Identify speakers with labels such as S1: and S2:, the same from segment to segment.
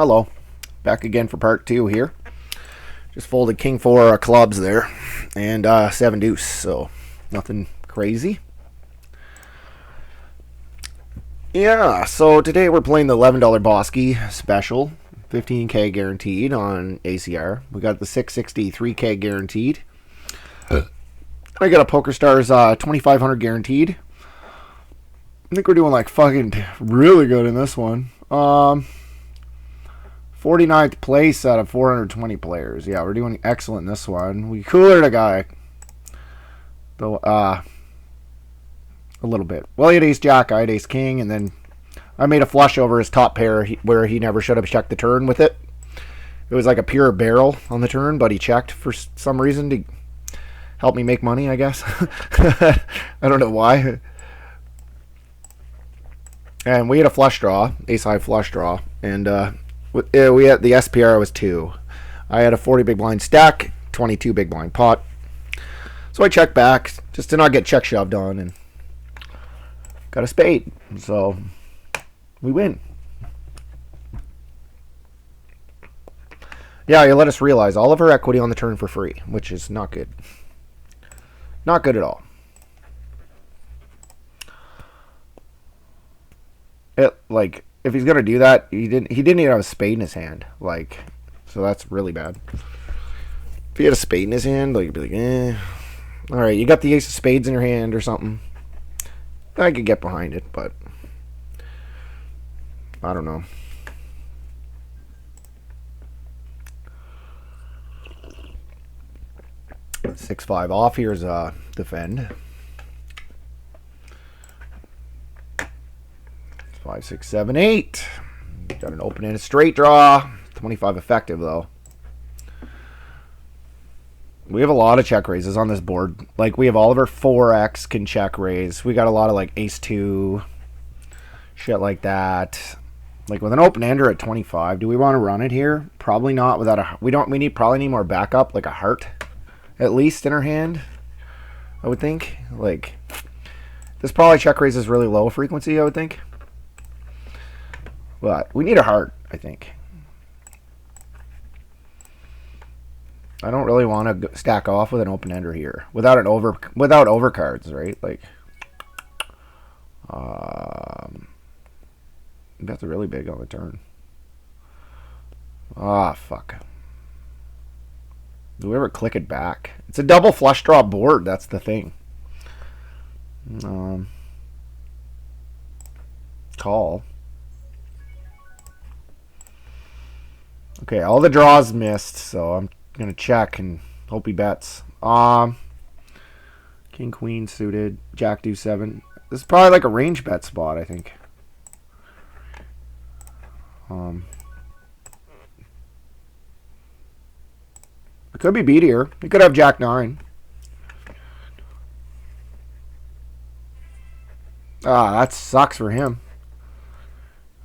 S1: Hello, back again for part 2 here. Just folded king 4 clubs there, and 7 deuce, so nothing crazy. Yeah, so today we're playing the $11 Bosky special, 15K guaranteed on ACR. We got the 663K guaranteed. I got a PokerStars 2500 guaranteed. I think we're doing like fucking really good in this one. 49th place out of 420 players. Yeah, we're doing excellent in this one. We coolered a guy, though, a little bit. Well, he had ace jack, I had ace king, and then I made a flush over his top pair where he never should have checked the turn with it. It was like a pure barrel on the turn, but he checked for some reason to help me make money, I guess. I don't know why. And we had a flush draw, ace high flush draw, and we had the SPR was 2. I had a 40 big blind stack, 22 big blind pot. So I checked back just to not get check shoved on and got a spade. So we win. Yeah, you let us realize all of our equity on the turn for free, which is not good. Not good at all. Like, if he's gonna do that, he didn't even have a spade in his hand. Like, so that's really bad. If he had a spade in his hand, like, you'd be like, eh. Alright, you got the ace of spades in your hand or something. I could get behind it, but I don't know. Six-five off. Here's defend. 5, 6, 7, 8. Got an open and a straight draw. 25 effective though. We have a lot of check raises on this board. Like, we have all of our 4x can check raise. We got a lot of like ace 2 shit like that. Like, with an open ender at 25, do we want to run it here? Probably not. Without a we probably need more backup, like a heart at least in our hand, I would think. Like, this probably check raises really low frequency, I would think. But we need a heart, I think. I don't really want to stack off with an open ender here without overcards, right? Like, that's really big on the turn. Ah, fuck. Do we ever click it back? It's a double flush draw board. That's the thing. Call. Okay, all the draws missed, so I'm gonna check and hope he bets. King queen suited, jack deuce 7. This is probably like a range bet spot, I think. It could be beat here. He could have jack 9. That sucks for him.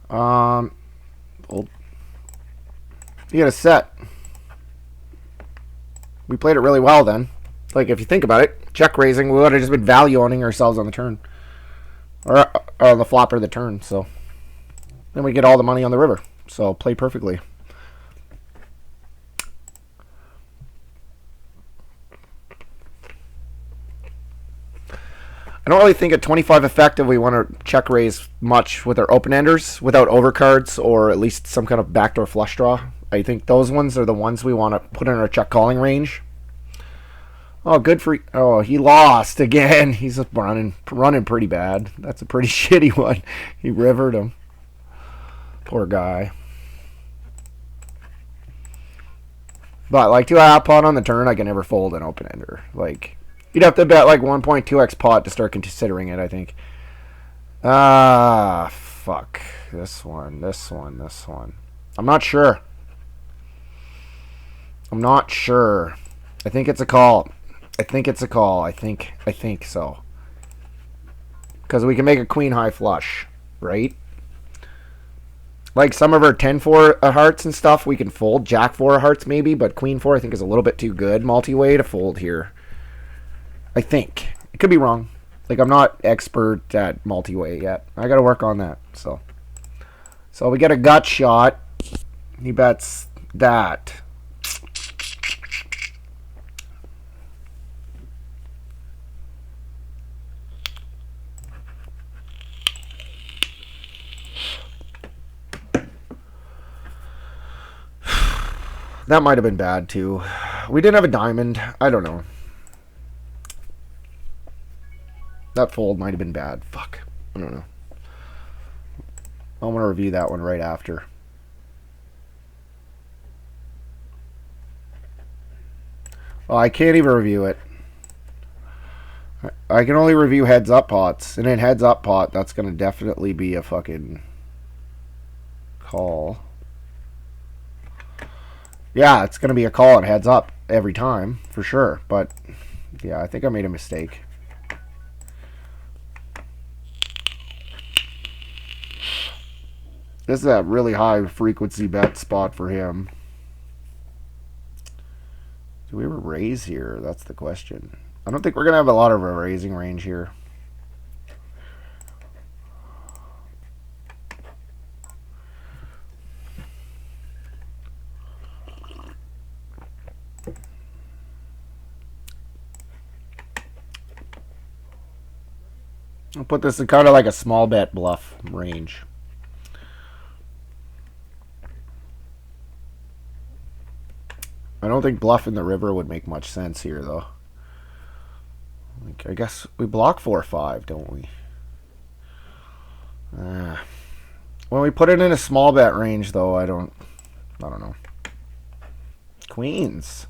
S1: Fold. He had a set. We played it really well then. Like, if you think about it, check raising, we would have just been value owning ourselves on the turn. Or on the flop or the turn, so. Then we get all the money on the river. So, play perfectly. I don't really think at 25 effective we want to check raise much with our open enders without overcards or at least some kind of backdoor flush draw. I think those ones are the ones we want to put in our check calling range. Oh, good for... Oh, he lost again. He's running pretty bad. That's a pretty shitty one. He rivered him. Poor guy. But, like, 2 half pot on the turn, I can never fold an open ender. Like, you'd have to bet like 1.2x pot to start considering it, I think. Fuck. This one. I'm not sure. I think it's a call. I think so. Because we can make a queen high flush, right? Like, some of our 10-4 hearts and stuff, we can fold. Jack 4 hearts maybe, but queen 4 I think is a little bit too good multi-way to fold here. I think. It could be wrong. Like, I'm not expert at multi-way yet. I got to work on that. So we get a gut shot. He bets that. That might have been bad too. We didn't have a diamond. I don't know. That fold might have been bad. Fuck. I don't know. I'm going to review that one right after. Well, I can't even review it. I can only review heads up pots. And in heads up pot, that's going to definitely be a fucking call. Yeah, it's going to be a call at heads up every time, for sure. But, yeah, I think I made a mistake. This is a really high frequency bet spot for him. Do we ever raise here? That's the question. I don't think we're going to have a lot of a raising range here. I'll put this in kind of like a small bet bluff range. I don't think bluffing the river would make much sense here, though. I guess we block 4-5, don't we? When we put it in a small bet range, though, I don't know. Queens.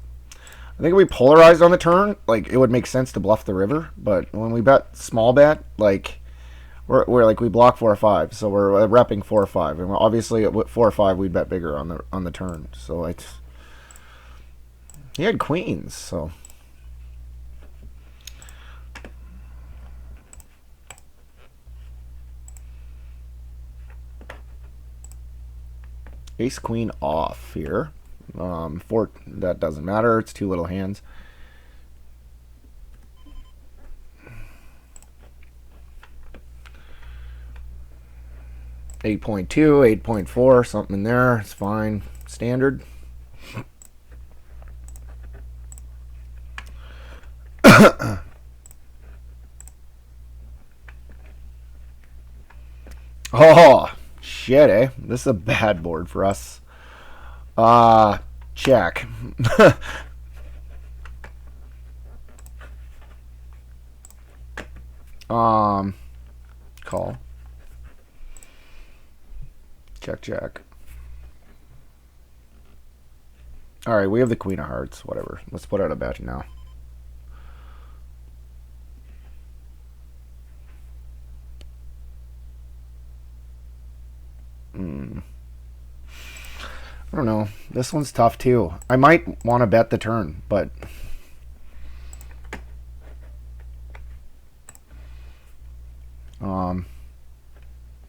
S1: I think if we polarized on the turn, like, it would make sense to bluff the river. But when we bet small bet, like, we're like we block 4-5, so we're repping 4-5, and obviously at 4-5 we'd bet bigger on the turn. So he had queens, so. Ace queen off here. That doesn't matter. It's two little hands. .2, 8.4, something in there. It's fine. Standard. Oh, shit, eh? This is a bad board for us. Check. Call. Check. Alright, we have the queen of hearts. Whatever. Let's put out a bet now. I don't know. This one's tough too. I might want to bet the turn, but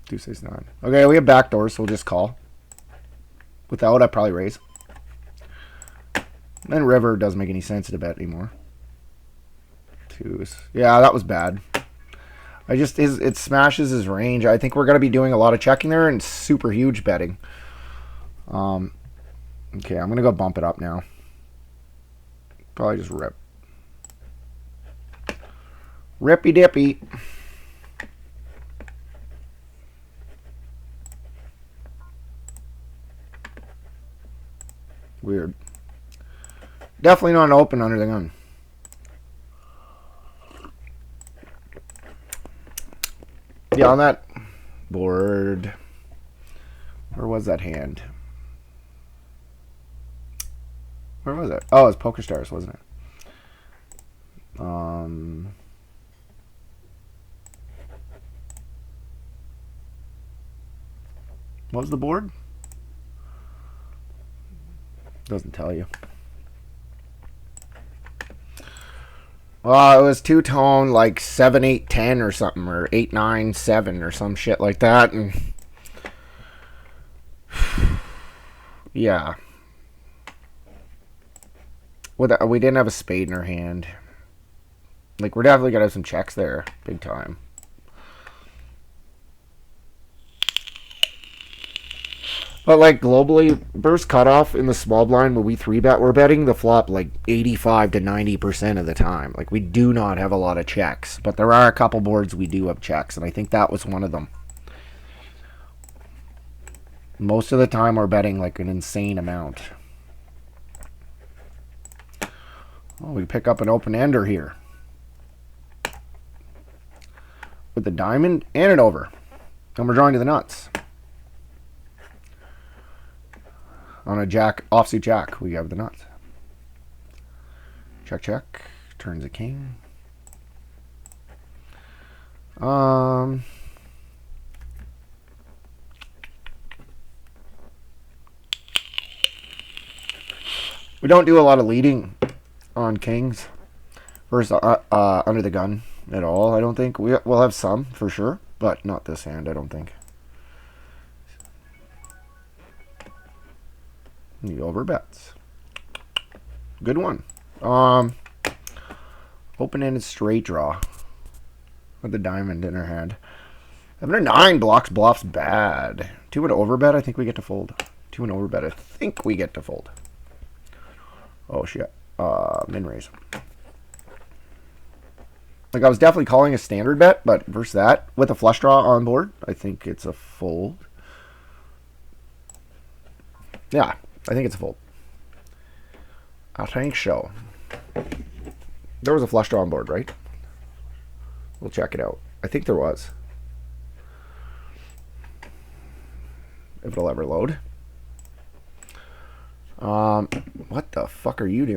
S1: Deuce ace nine. Okay, we have backdoors, so we'll just call. Without, I probably raise. Then river doesn't make any sense to bet anymore. Twos. Yeah, that was bad. It smashes his range. I think we're gonna be doing a lot of checking there and super huge betting. Okay, I'm gonna go bump it up now. Probably just rip. Rippy dippy. Weird. Definitely not open under the gun. Yeah, on that board. Where was that hand? Where was it? Oh, it was PokerStars, wasn't it? What was the board? Doesn't tell you. Well, it was two-tone, like 7, 8, 10 or something, or 8, 9, 7 or some shit like that. And yeah. We didn't have a spade in our hand. Like, we're definitely going to have some checks there. Big time. But like globally, burst cutoff in the small blind when we 3-bet, we're betting the flop like 85 to 90% of the time. Like we do not have a lot of checks, but there are a couple boards we do have checks, and I think that was one of them. Most of the time we're betting like an insane amount. Oh, we pick up an open-ender here. With the diamond and an over. And we're drawing to the nuts. On a jack, offsuit jack, we have the nuts. Check, check. Turns a king. We don't do a lot of leading on kings versus under the gun at all. I don't think we'll have some for sure, but not this hand. I don't think. The over bets. Good one. Open-ended straight draw with the diamond in her hand. 7-9 blocks bluffs bad. 2 and over bet. I think we get to fold. 2 and over bet. I think we get to fold. Oh shit. Min raise. Like I was definitely calling a standard bet, but versus that with a flush draw on board, I think it's a fold. Yeah, I think it's a fold. I think so. There was a flush draw on board, right? We'll check it out. I think there was. If it'll ever load. What the fuck are you doing?